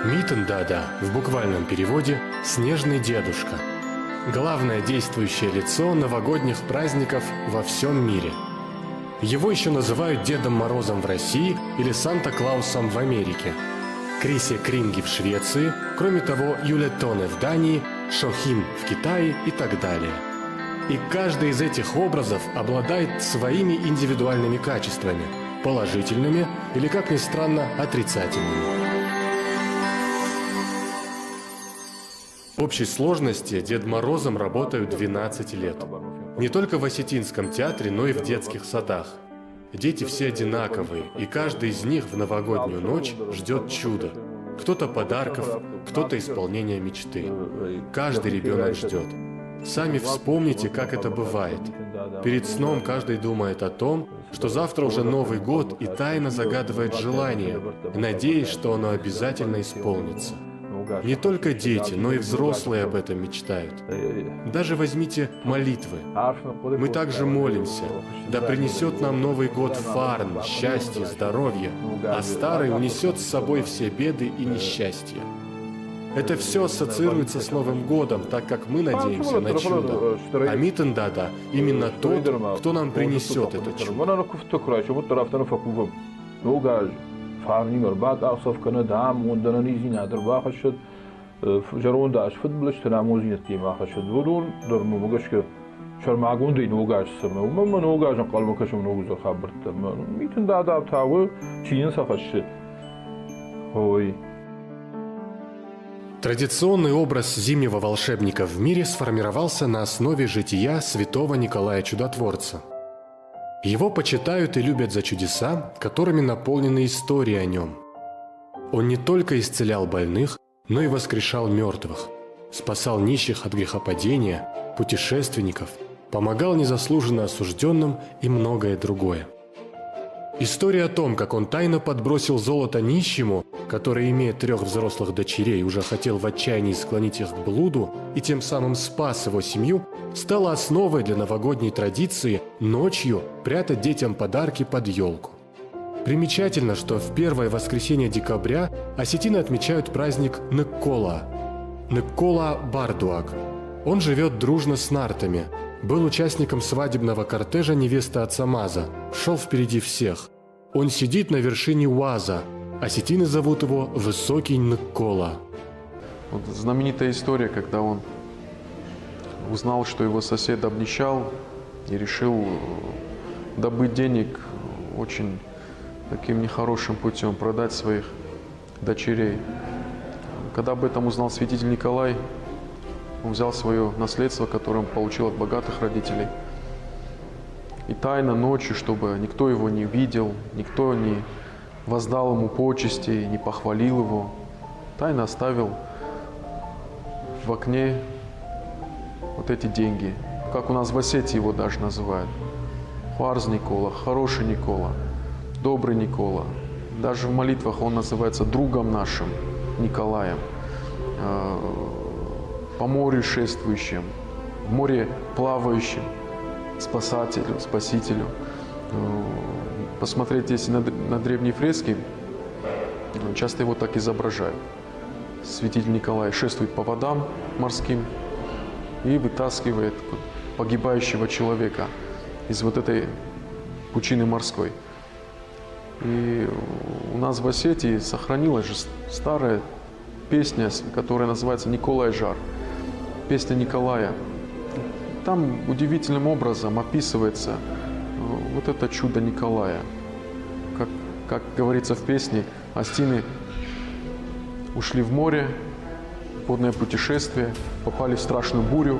Митен-Дада в буквальном переводе «снежный дедушка». Главное действующее лицо новогодних праздников во всем мире. Его еще называют Дедом Морозом в России или Санта-Клаусом в Америке. Крисе Кринги в Швеции, кроме того, Юле Тоне в Дании, Шохим в Китае и так далее. И каждый из этих образов обладает своими индивидуальными качествами, положительными или, как ни странно, отрицательными. В общей сложности Дедом Морозом работают 12 лет. Не только в Осетинском театре, но и в детских садах. Дети все одинаковые, и каждый из них в новогоднюю ночь ждет чуда. Кто-то подарков, кто-то исполнения мечты. Каждый ребенок ждет. Сами вспомните, как это бывает. Перед сном каждый думает о том, что завтра уже Новый год, и тайно загадывает желание, надеясь, что оно обязательно исполнится. Не только дети, но и взрослые об этом мечтают. Даже возьмите молитвы. Мы также молимся: да принесет нам Новый год фарн, счастье, здоровье, а старый унесет с собой все беды и несчастья. Это все ассоциируется с Новым годом, так как мы надеемся на чудо. А Митен-Дада именно тот, кто нам принесет это чудо. Farningar bak asafkana dam ondan izina darba khashad jaron dash futbolish tana muziyati ma khashad vodun darnu mugashka sharmagun din ugash sama umma no ugash qalbu kashum no uzo khabart mitin dada tawu чин сахашит. Ой. Традиционный образ зимнего волшебника в мире сформировался на основе жития святого Николая Чудотворца. Его почитают и любят за чудеса, которыми наполнены истории о нем. Он не только исцелял больных, но и воскрешал мертвых, спасал нищих от грехопадения, путешественников, помогал незаслуженно осужденным и многое другое. История о том, как он тайно подбросил золото нищему, который, имея 3 взрослых дочерей, уже хотел в отчаянии склонить их к блуду и тем самым спас его семью, стала основой для новогодней традиции ночью прятать детям подарки под елку. Примечательно, что в первое воскресенье декабря осетины отмечают праздник Ныккола – Ныккола Бардуак. Он живет дружно с нартами, был участником свадебного кортежа невесты отца Маза, шел впереди всех. Он сидит на вершине Уаза, осетины зовут его Высокий Ныккола. Вот знаменитая история, когда он узнал, что его сосед обнищал и решил добыть денег очень таким нехорошим путем, продать своих дочерей. Когда об этом узнал святитель Николай, он взял свое наследство, которое он получил от богатых родителей, и тайно ночью, чтобы никто его не видел, никто не воздал ему почести, не похвалил его, тайно оставил в окне вот эти деньги, как у нас в Осетии его даже называют. Хуарз Никола, хороший Никола, добрый Никола. Даже в молитвах он называется другом нашим Николаем, по морю шествующим, в море плавающим, спасателю, спасителю. Посмотреть, если на древние фрески, часто его так изображают. Святитель Николай шествует по водам морским и вытаскивает погибающего человека из вот этой пучины морской. И у нас в Осетии сохранилась же старая песня, которая называется «Николай Жар», песня Николая. Там удивительным образом описывается вот это чудо Николая. Как говорится в песне, осетины ушли в море, водное путешествие, попали в страшную бурю,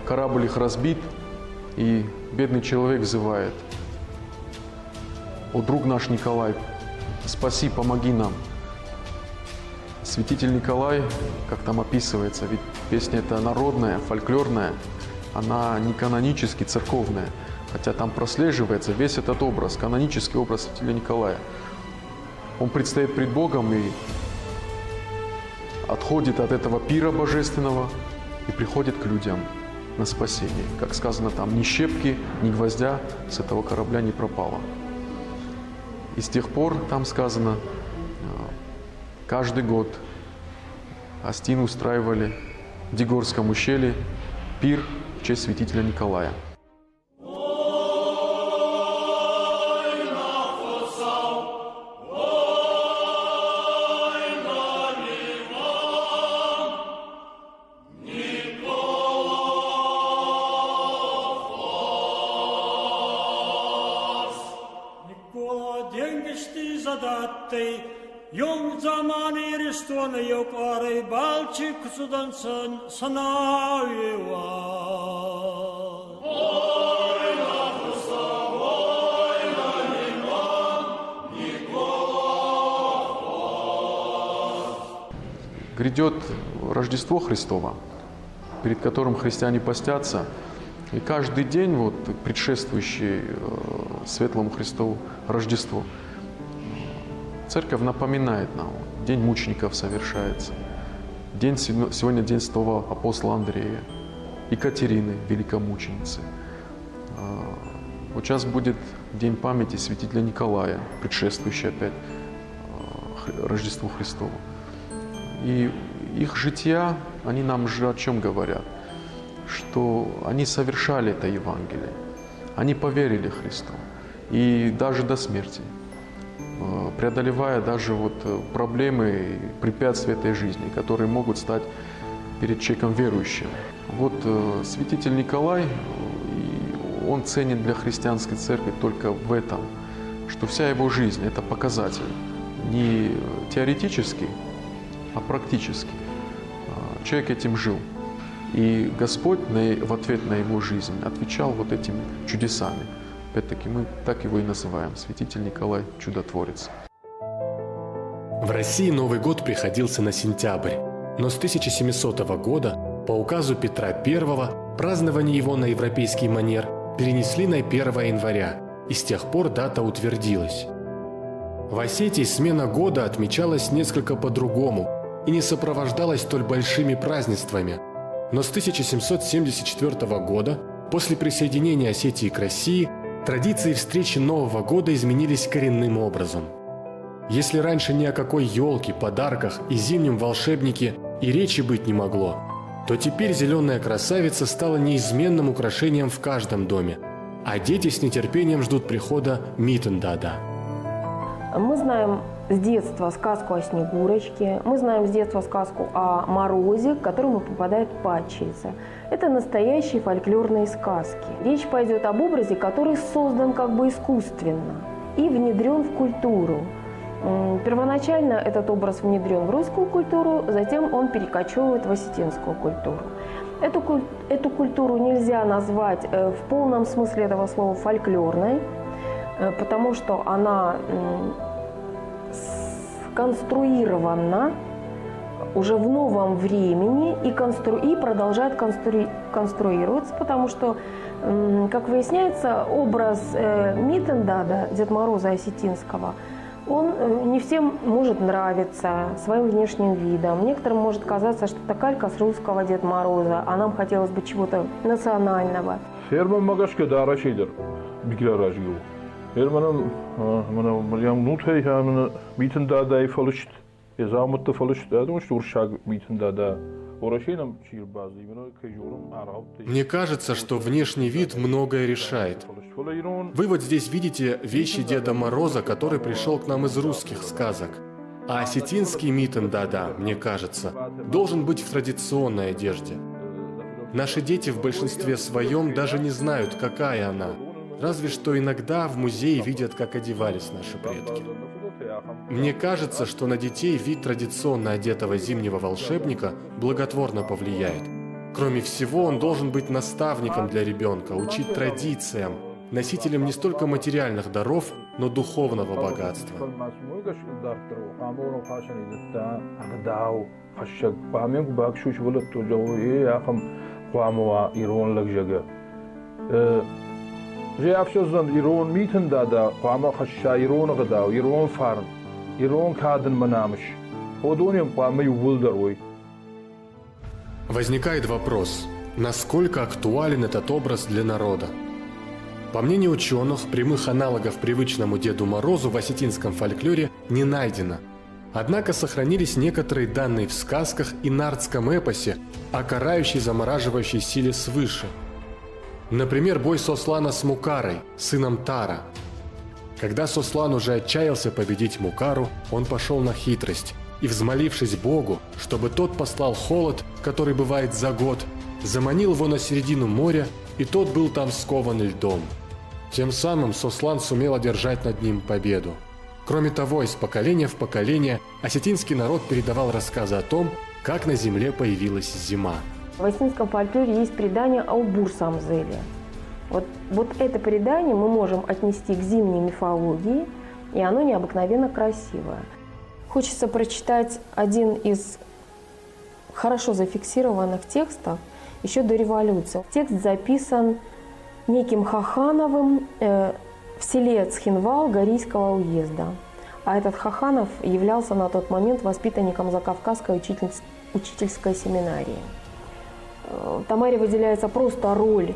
корабль их разбит, и бедный человек взывает: «О, друг наш Николай, спаси, помоги нам». Святитель Николай, как там описывается, ведь песня эта народная, фольклорная, она не канонически церковная, хотя там прослеживается весь этот образ, канонический образ святителя Николая. Он предстоит пред Богом и отходит от этого пира божественного и приходит к людям на спасение. Как сказано там, ни щепки, ни гвоздя с этого корабля не пропало. И с тех пор, там сказано, каждый год Астины устраивали в Дегорском ущелье пир в честь святителя Николая. Yung zaman iristona yok aray balçık sudan sanayiwa. Грядет Рождество Христово, перед которым христиане постятся, и каждый день, вот, предшествующий Светлому Христову Рождеству, Церковь напоминает нам, День мучеников совершается, сегодня день святого апостола Андрея, Екатерины, великомученицы. Вот сейчас будет День памяти святителя Николая, предшествующий опять Рождеству Христову. И их жития, они нам же о чем говорят? Что они совершали это Евангелие, они поверили Христу, и даже до смерти, преодолевая даже вот проблемы и препятствия этой жизни, которые могут стать перед человеком верующим. Вот святитель Николай, он ценен для христианской церкви только в этом, что вся его жизнь – это показатель не теоретический, а практически. Человек этим жил. И Господь в ответ на его жизнь отвечал вот этими чудесами. Опять-таки мы так его и называем – святитель Николай Чудотворец. В России Новый год приходился на сентябрь, но с 1700 года по указу Петра I празднование его на европейский манер перенесли на 1 января, и с тех пор дата утвердилась. В Осетии смена года отмечалась несколько по-другому и не сопровождалась столь большими празднествами, но с 1774 года, после присоединения Осетии к России, традиции встречи Нового года изменились коренным образом. Если раньше ни о какой елке, подарках и зимнем волшебнике и речи быть не могло, то теперь зеленая красавица стала неизменным украшением в каждом доме, а дети с нетерпением ждут прихода Митен-дада. Мы знаем с детства сказку о Снегурочке, мы знаем с детства сказку о Морозе, к которому попадает падчерица. Это настоящие фольклорные сказки. Речь пойдет об образе, который создан как бы искусственно и внедрен в культуру. Первоначально этот образ внедрен в русскую культуру, затем он перекочевывает в осетинскую культуру. Эту культуру нельзя назвать в полном смысле этого слова фольклорной, потому что она сконструирована уже в новом времени и продолжает конструироваться, потому что, как выясняется, образ Митен-дада, Деда Мороза осетинского, он не всем может нравиться своим внешним видом. Некоторым может казаться, что это калька с русского Деда Мороза, а нам хотелось бы чего-то национального. Мне кажется, что внешний вид многое решает. Вы вот здесь видите вещи Деда Мороза, который пришел к нам из русских сказок. А осетинский Митен-дада, мне кажется, должен быть в традиционной одежде. Наши дети в большинстве своем даже не знают, какая она. Разве что иногда в музее видят, как одевались наши предки. Мне кажется, что на детей вид традиционно одетого зимнего волшебника благотворно повлияет. Кроме всего, он должен быть наставником для ребенка, учить традициям, носителем не столько материальных даров, но духовного богатства. Возникает вопрос, насколько актуален этот образ для народа? По мнению ученых, прямых аналогов привычному Деду Морозу в осетинском фольклоре не найдено. Однако сохранились некоторые данные в сказках и нардском эпосе о карающей замораживающей силе свыше. Например, бой Сослана с Мукарой, сыном Тара. Когда Сослан уже отчаялся победить Мукару, он пошел на хитрость и, взмолившись Богу, чтобы тот послал холод, который бывает за год, заманил его на середину моря, и тот был там скован льдом. Тем самым Сослан сумел одержать над ним победу. Кроме того, из поколения в поколение осетинский народ передавал рассказы о том, как на земле появилась зима. В осетинском фольклоре есть предание о Бурсамзеле. Вот это предание мы можем отнести к зимней мифологии, и оно необыкновенно красивое. Хочется прочитать один из хорошо зафиксированных текстов еще до революции. Текст записан неким Хахановым в селе Цхинвал Горийского уезда. А этот Хаханов являлся на тот момент воспитанником Закавказской учительской семинарии. В Тамаре выделяется просто роль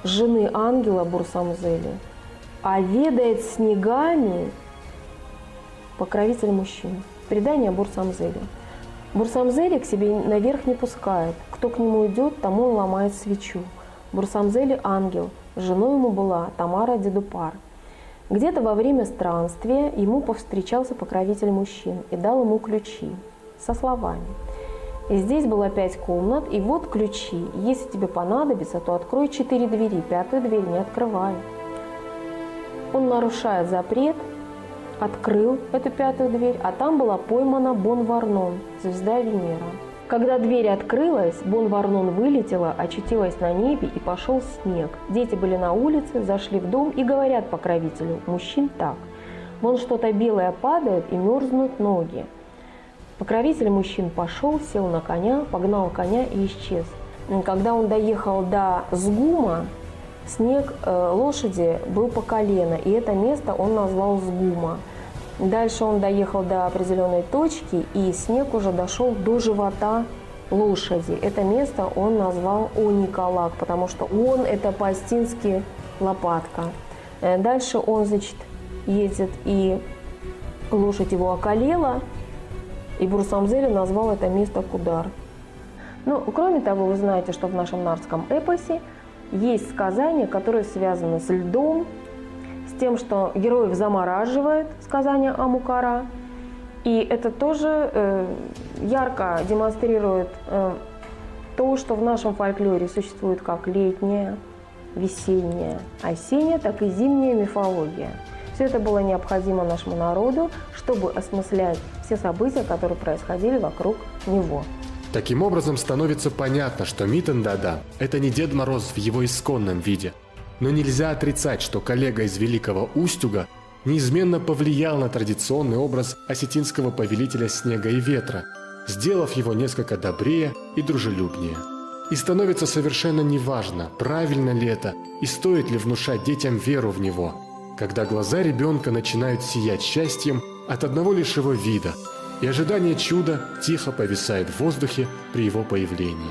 жены ангела Бурсамзели, а ведает снегами покровитель мужчин. Предание о Бурсамзеле. Бурсамзели к себе наверх не пускает. Кто к нему идет, тому он ломает свечу. Бурсамзели ангел. Женой ему была Тамара Дедупар. Где-то во время странствия ему повстречался покровитель мужчин и дал ему ключи со словами: «И здесь было 5 комнат, и вот ключи. Если тебе понадобится, то открой 4 двери, 5-ю дверь не открывай». Он нарушает запрет, открыл эту 5-ю дверь, а там была поймана Бон-Варнон, звезда Венера. Когда дверь открылась, Бон-Варнон вылетела, очутилась на небе, и пошел снег. Дети были на улице, зашли в дом и говорят покровителю мужчин так: «Вон что-то белое падает, и мерзнут ноги». Покровитель мужчин пошел, сел на коня, погнал коня и исчез. Когда он доехал до Сгума, снег лошади был по колено, и это место он назвал Сгума. Дальше он доехал до определенной точки, и снег уже дошел до живота лошади. Это место он назвал Оникалак, потому что он – это по-астински лопатка. Дальше он, значит, едет, и лошадь его околела, и Бурсамзели назвал это место Кудар. Ну, кроме того, вы знаете, что в нашем нардском эпосе есть сказания, которые связаны с льдом, с тем, что героев замораживает, сказание о Мукара. И это тоже ярко демонстрирует то, что в нашем фольклоре существует как летняя, весенняя, осенняя, так и зимняя мифология. Все это было необходимо нашему народу, чтобы осмыслять все события, которые происходили вокруг него. Таким образом, становится понятно, что Митен-Дада – это не Дед Мороз в его исконном виде. Но нельзя отрицать, что коллега из Великого Устюга неизменно повлиял на традиционный образ осетинского повелителя снега и ветра, сделав его несколько добрее и дружелюбнее. И становится совершенно неважно, правильно ли это и стоит ли внушать детям веру в него, когда глаза ребенка начинают сиять счастьем от одного лишь его вида, и ожидание чуда тихо повисает в воздухе при его появлении.